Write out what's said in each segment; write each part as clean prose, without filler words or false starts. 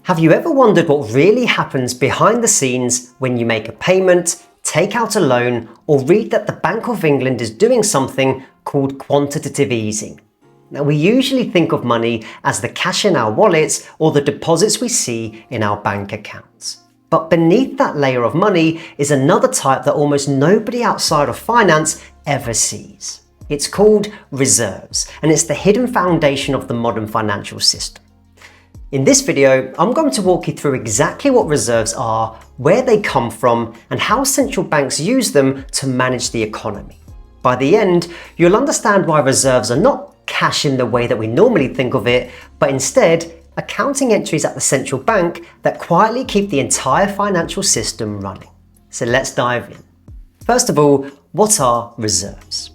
Have you ever wondered what really happens behind the scenes when you make a payment, take out a loan, or read that the Bank of England is doing something called quantitative easing? Now, we usually think of money as the cash in our wallets or the deposits we see in our bank accounts. But beneath that layer of money is another type that almost nobody outside of finance ever sees. It's called reserves, and it's the hidden foundation of the modern financial system. In this video, I'm going to walk you through exactly what reserves are, where they come from, and how central banks use them to manage the economy. By the end, you'll understand why reserves are not cash in the way that we normally think of it, but instead, accounting entries at the central bank that quietly keep the entire financial system running. So let's dive in. First of all, what are reserves?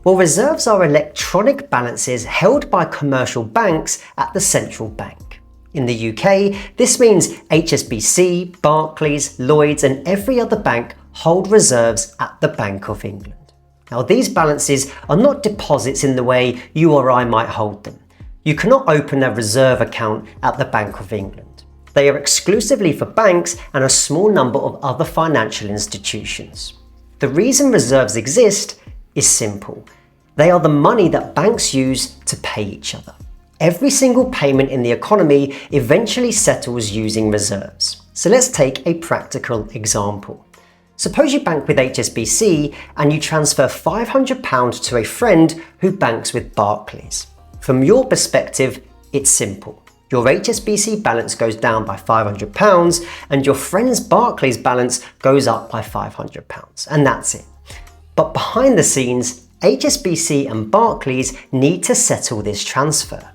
Well, reserves are electronic balances held by commercial banks at the central bank. In the UK, this means HSBC, Barclays, Lloyds, and every other bank hold reserves at the Bank of England. Now, these balances are not deposits in the way you or I might hold them. You cannot open a reserve account at the Bank of England. They are exclusively for banks and a small number of other financial institutions. The reason reserves exist is simple. They are the money that banks use to pay each other. Every single payment in the economy eventually settles using reserves. So let's take a practical example. Suppose you bank with HSBC and you transfer £500 to a friend who banks with Barclays. From your perspective, it's simple. Your HSBC balance goes down by £500 and your friend's Barclays balance goes up by £500, and that's it. But behind the scenes, HSBC and Barclays need to settle this transfer.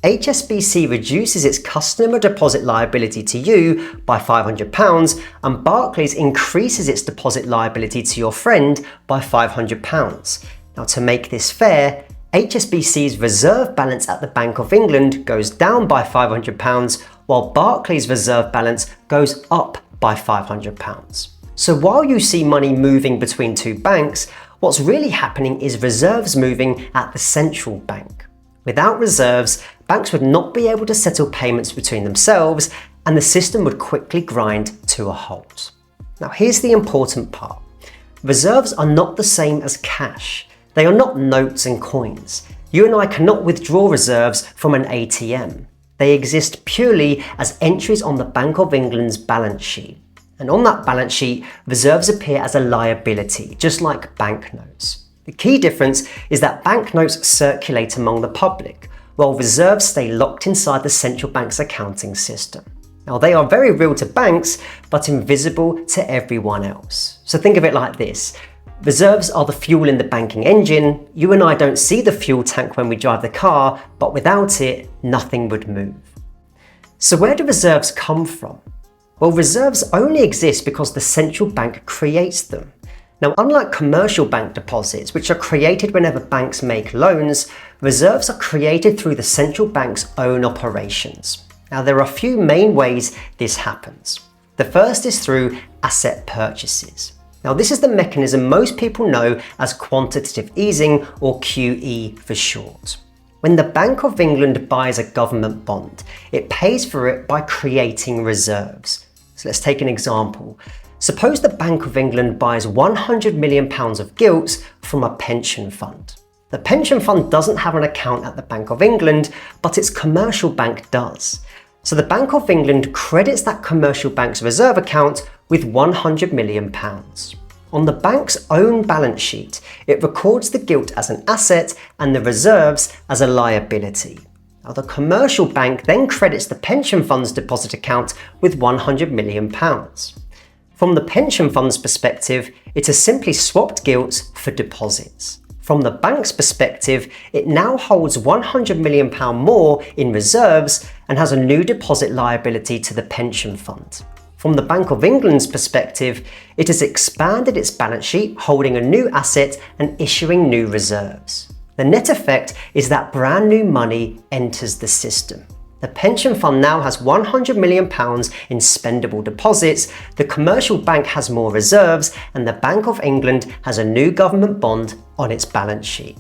HSBC reduces its customer deposit liability to you by £500 and Barclays increases its deposit liability to your friend by £500. Now, to make this fair, HSBC's reserve balance at the Bank of England goes down by £500 while Barclays' reserve balance goes up by £500. So while you see money moving between two banks, what's really happening is reserves moving at the central bank. Without reserves, banks would not be able to settle payments between themselves and the system would quickly grind to a halt. Now, here's the important part. Reserves are not the same as cash. They are not notes and coins. You and I cannot withdraw reserves from an ATM. They exist purely as entries on the Bank of England's balance sheet. And on that balance sheet, reserves appear as a liability, just like banknotes. The key difference is that banknotes circulate among the public, while reserves stay locked inside the central bank's accounting system. Now, they are very real to banks, but invisible to everyone else. So think of it like this. Reserves are the fuel in the banking engine. You and I don't see the fuel tank when we drive the car, but without it, nothing would move. So where do reserves come from? Well, reserves only exist because the central bank creates them. Now, unlike commercial bank deposits, which are created whenever banks make loans, reserves are created through the central bank's own operations. Now, there are a few main ways this happens. The first is through asset purchases. Now, this is the mechanism most people know as quantitative easing, or QE for short. When the Bank of England buys a government bond, it pays for it by creating reserves. So let's take an example. Suppose the Bank of England buys £100 million of gilts from a pension fund. The pension fund doesn't have an account at the Bank of England, but its commercial bank does. So the Bank of England credits that commercial bank's reserve account with £100 million. On the bank's own balance sheet, it records the gilt as an asset and the reserves as a liability. Now, the commercial bank then credits the pension fund's deposit account with £100 million. From the pension fund's perspective, it has simply swapped gilts for deposits. From the bank's perspective, it now holds £100 million more in reserves and has a new deposit liability to the pension fund. From the Bank of England's perspective, it has expanded its balance sheet, holding a new asset and issuing new reserves. The net effect is that brand new money enters the system. The pension fund now has £100 million in spendable deposits, the commercial bank has more reserves, and the Bank of England has a new government bond on its balance sheet.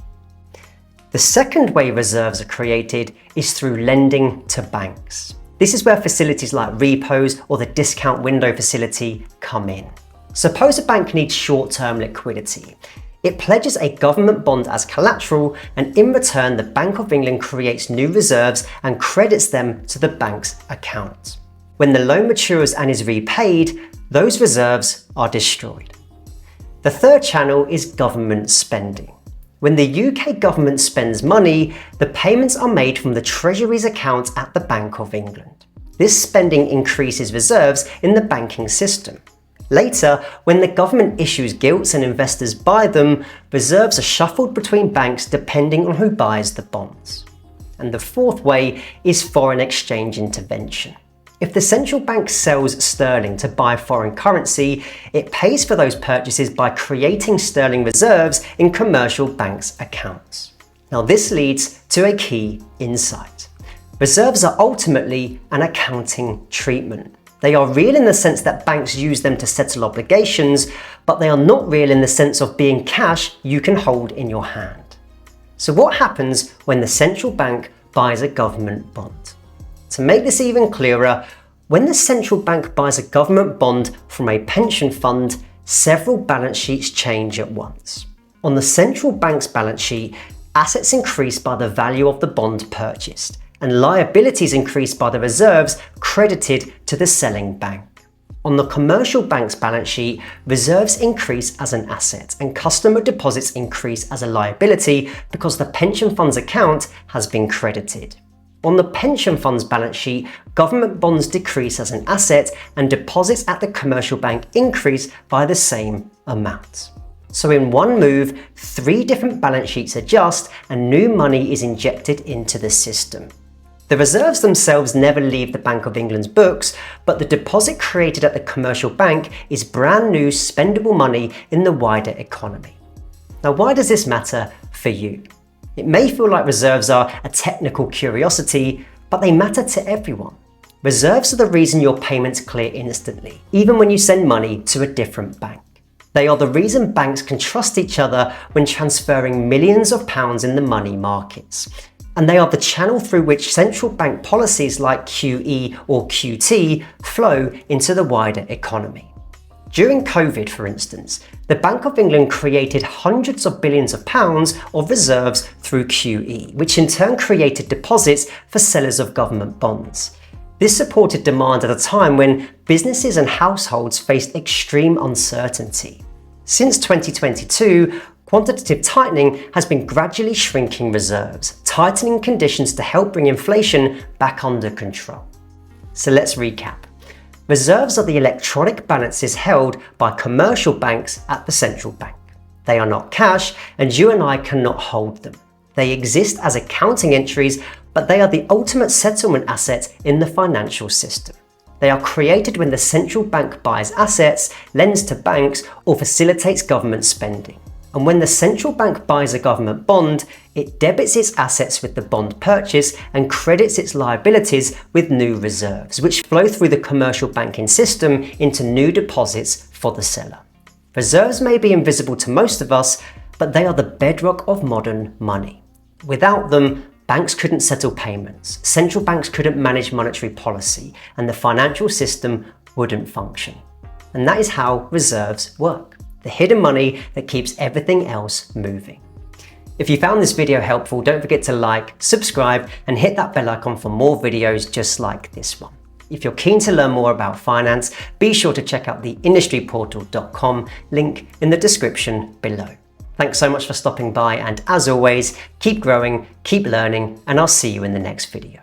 The second way reserves are created is through lending to banks. This is where facilities like repos or the discount window facility come in. Suppose a bank needs short-term liquidity. It pledges a government bond as collateral, and in return the Bank of England creates new reserves and credits them to the bank's account. When the loan matures and is repaid, those reserves are destroyed. The third channel is government spending. When the UK government spends money, the payments are made from the Treasury's account at the Bank of England. This spending increases reserves in the banking system. Later, when the government issues gilts and investors buy them, reserves are shuffled between banks depending on who buys the bonds. And the fourth way is foreign exchange intervention. If the central bank sells sterling to buy foreign currency, it pays for those purchases by creating sterling reserves in commercial banks' accounts. Now this leads to a key insight. Reserves are ultimately an accounting treatment. They are real in the sense that banks use them to settle obligations, but they are not real in the sense of being cash you can hold in your hand. So what happens when the central bank buys a government bond? To make this even clearer, when the central bank buys a government bond from a pension fund, several balance sheets change at once. On the central bank's balance sheet, assets increase by the value of the bond purchased, and liabilities increase by the reserves credited to the selling bank. On the commercial bank's balance sheet, reserves increase as an asset and customer deposits increase as a liability because the pension fund's account has been credited. On the pension fund's balance sheet, government bonds decrease as an asset and deposits at the commercial bank increase by the same amount. So in one move, 3 different balance sheets adjust and new money is injected into the system. The reserves themselves never leave the Bank of England's books, but the deposit created at the commercial bank is brand new spendable money in the wider economy. Now, why does this matter for you? It may feel like reserves are a technical curiosity, but they matter to everyone. Reserves are the reason your payments clear instantly, even when you send money to a different bank. They are the reason banks can trust each other when transferring millions of pounds in the money markets. And they are the channel through which central bank policies like QE or QT flow into the wider economy. During COVID, for instance, the Bank of England created hundreds of billions of pounds of reserves through QE, which in turn created deposits for sellers of government bonds. This supported demand at a time when businesses and households faced extreme uncertainty. Since 2022, quantitative tightening has been gradually shrinking reserves, tightening conditions to help bring inflation back under control. So let's recap. Reserves are the electronic balances held by commercial banks at the central bank. They are not cash, and you and I cannot hold them. They exist as accounting entries, but they are the ultimate settlement asset in the financial system. They are created when the central bank buys assets, lends to banks, or facilitates government spending. And when the central bank buys a government bond, it debits its assets with the bond purchase and credits its liabilities with new reserves, which flow through the commercial banking system into new deposits for the seller. Reserves may be invisible to most of us, but they are the bedrock of modern money. Without them, banks couldn't settle payments, central banks couldn't manage monetary policy, and the financial system wouldn't function. And that is how reserves work. The hidden money that keeps everything else moving. If you found this video helpful, don't forget to like, subscribe, and hit that bell icon for more videos just like this one. If you're keen to learn more about finance, be sure to check out the industryportal.com, link in the description below. Thanks so much for stopping by, and as always, keep growing, keep learning, and I'll see you in the next video.